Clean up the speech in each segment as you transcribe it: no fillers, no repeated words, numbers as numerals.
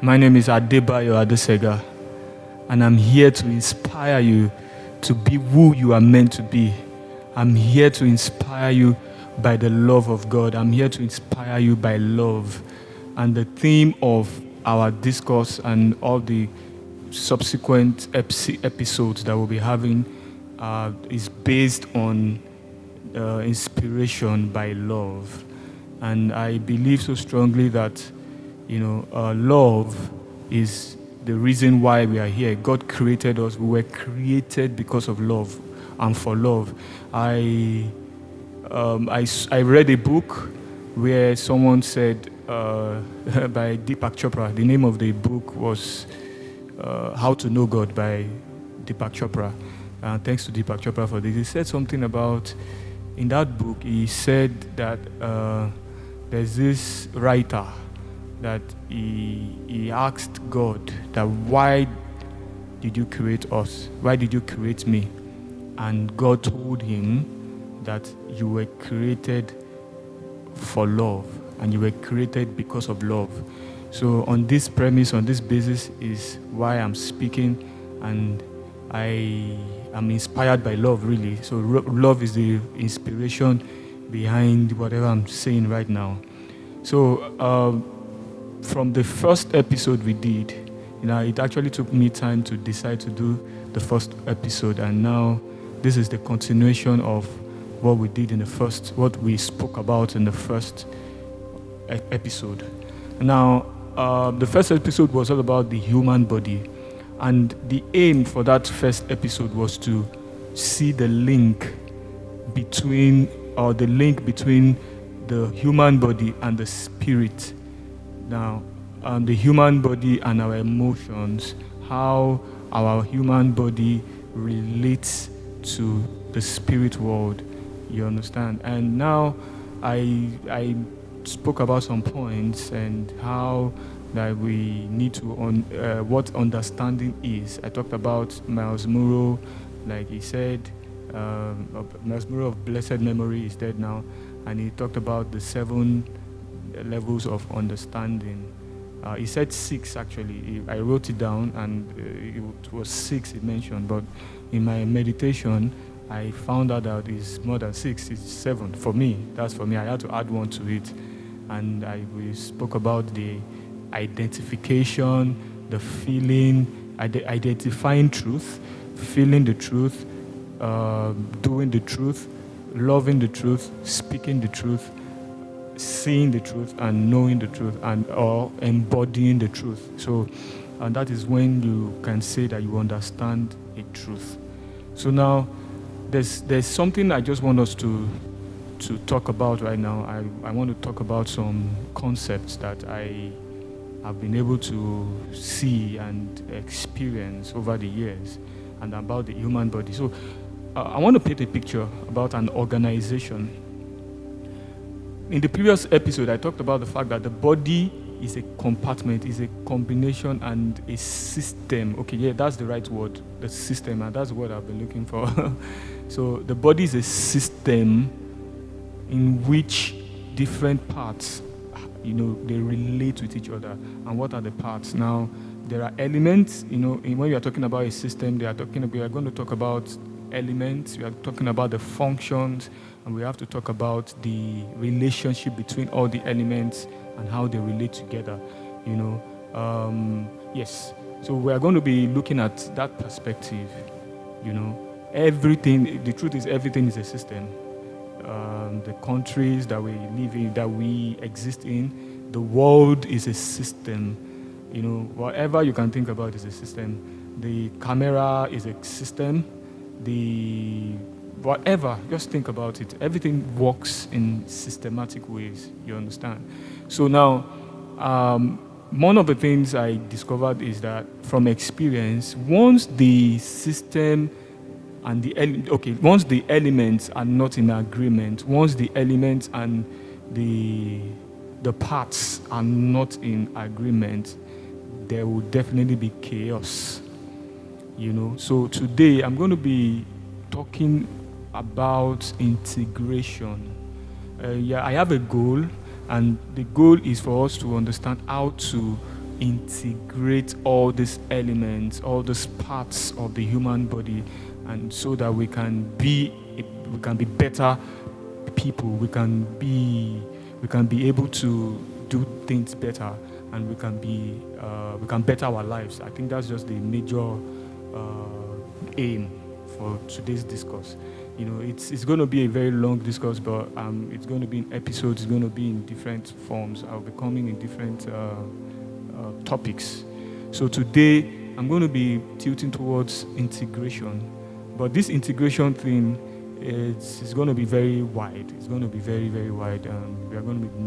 My name is Adebayo Adesega, and I'm here to inspire you to be who you are meant to be. I'm here to inspire you by the love of God. I'm here to inspire you by love. And the theme of our discourse and all the subsequent episodes that we'll be having is based on inspiration by love. And I believe so strongly that love is the reason why we are here. God created us. We were created because of love and for love. I read a book where someone said by Deepak Chopra. The name of the book was How to Know God by Deepak Chopra. Thanks to Deepak Chopra for this. He said something about, in that book, he said that there's this writer that he asked God that, why did you create us? Why did you create me? And God told him that you were created for love, and you were created because of love. So on this premise, on this basis is why I'm speaking, and I am inspired by love, really. So love is the inspiration behind whatever I'm saying right now. So from the first episode we did, it actually took me time to decide to do the first episode, and now this is the continuation of what we did in the first, what we spoke about in the first episode. Now, the first episode was all about the human body, and the aim for that first episode was to see the link between the human body and the spirit. Now, the human body and our emotions, how our human body relates to the spirit world, you understand? And now I spoke about some points and how that we need to, what understanding is. I talked about Miles Monroe, like he said, Miles Monroe of blessed memory is dead now, and he talked about the 7 levels of understanding. He said 6 actually. I wrote it down, and it was 6 he mentioned, but in my meditation I found out that it's more than 6, it's 7 for me. That's for me. I had to add 1 to it, and we spoke about the identification, the feeling, identifying truth, feeling the truth, doing the truth, loving the truth, speaking the truth, seeing the truth, and knowing the truth, and or embodying the truth. So, and that is when you can say that you understand a truth. So now, there's something I just want us to talk about right now. I want to talk about some concepts that I have been able to see and experience over the years, and about the human body. So, I want to paint a picture about an organization. In the previous episode, I talked about the fact that the body is a compartment, is a combination and a system. Okay, yeah, that's the right word, the system, and that's what I've been looking for. So the body is a system in which different parts, they relate with each other. And what are the parts? Now, there are elements, when we are talking about a system, we are going to talk about elements, we are talking about the functions, and we have to talk about the relationship between all the elements and how they relate together, Yes. So we are going to be looking at that perspective, Everything, the truth is everything is a system. The countries that we live in, that we exist in, the world is a system. Whatever you can think about is a system. The camera is a system. Whatever, just think about it. Everything works in systematic ways, you understand? So now, one of the things I discovered is that from experience, once the system and once the elements are not in agreement, once the elements and the parts are not in agreement, there will definitely be chaos. So today I'm going to be talking about integration. I have a goal, and the goal is for us to understand how to integrate all these elements, all these parts of the human body, and so that we can be better people. We can be able to do things better, and we can better our lives. I think that's just the major aim for today's discourse. It's going to be a very long discourse, but it's going to be in episodes. It's going to be in different forms. I'll be coming in different topics. So today I'm going to be tilting towards integration, but this integration thing is going to be very wide. It's going to be very, very wide. We are going to be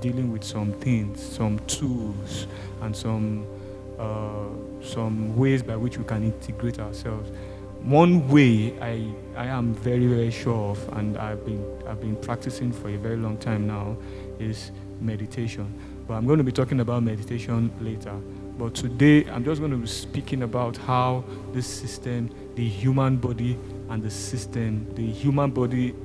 dealing with some things, some tools, and some ways by which we can integrate ourselves. One way I am very, very sure of, and I've been practicing for a very long time now, is meditation. But I'm going to be talking about meditation later. But today I'm just going to be speaking about how this system, the human body, and the human body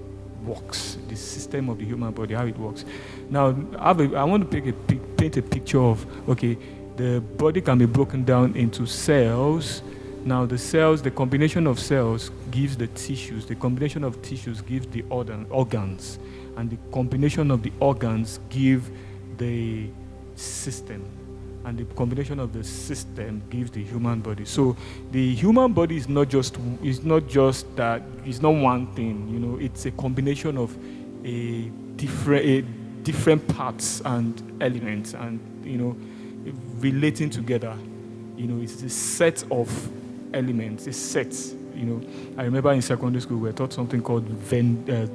works, the system of the human body, how it works. Now, I want to paint a picture of, okay, the body can be broken down into cells. Now, the combination of cells gives the tissues. The combination of tissues gives the organs. And the combination of the organs give the system. And the combination of the system gives the human body. So the human body is not just that, it's not one thing, it's a combination of different parts and elements and, relating together. It's a set of elements, a set. I remember in secondary school we were taught something called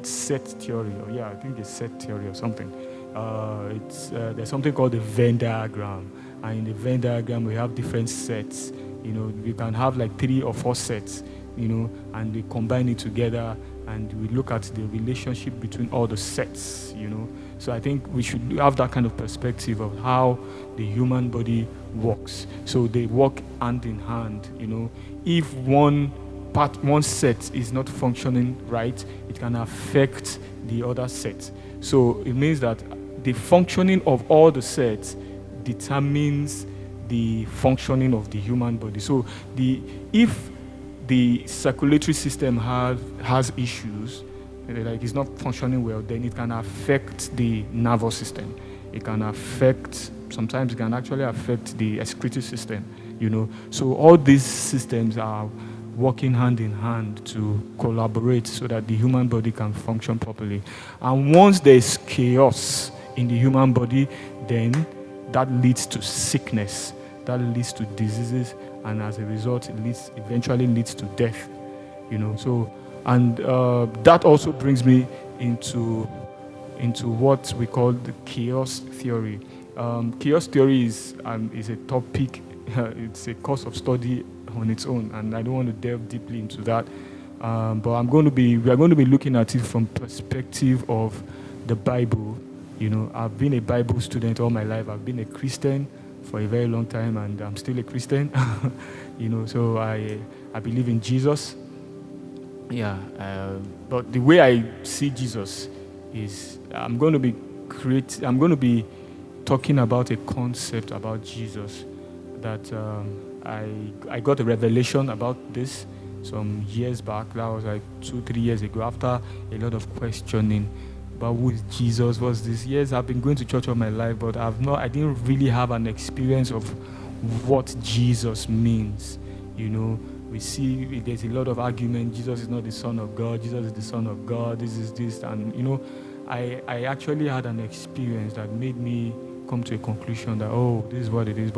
set theory, I think it's set theory or something. There's something called the Venn diagram, and in the Venn diagram we have different sets. We can have like 3 or 4 sets, and we combine it together, and we look at the relationship between all the sets. So I think we should have that kind of perspective of how the human body works. So they work hand in hand. If one set is not functioning right, it can affect the other set. So it means that the functioning of all the sets determines the functioning of the human body. So if the circulatory system has issues, like it's not functioning well, then it can affect the nervous system. Sometimes it can actually affect the excretory system, So all these systems are working hand in hand to collaborate so that the human body can function properly. And once there is chaos in the human body, then that leads to sickness, that leads to diseases, and as a result, eventually leads to death. So, and that also brings me into what we call the chaos theory. Chaos theory is a topic. It's a course of study on its own, and I don't want to delve deeply into that. But we are going to be looking at it from perspective of the Bible. I've been a Bible student all my life. I've been a Christian for a very long time, and I'm still a Christian. So I believe in Jesus. But the way I see Jesus is I'm going to be talking about a concept about Jesus that I got a revelation about this some years back. That was like 2-3 years ago, after a lot of questioning about who is Jesus. Was this? Yes, I've been going to church all my life, but I didn't really have an experience of what Jesus means. We see there's a lot of argument. Jesus is not the Son of God. Jesus is the Son of God. This is this. And, I actually had an experience that made me come to a conclusion that, this is what it is.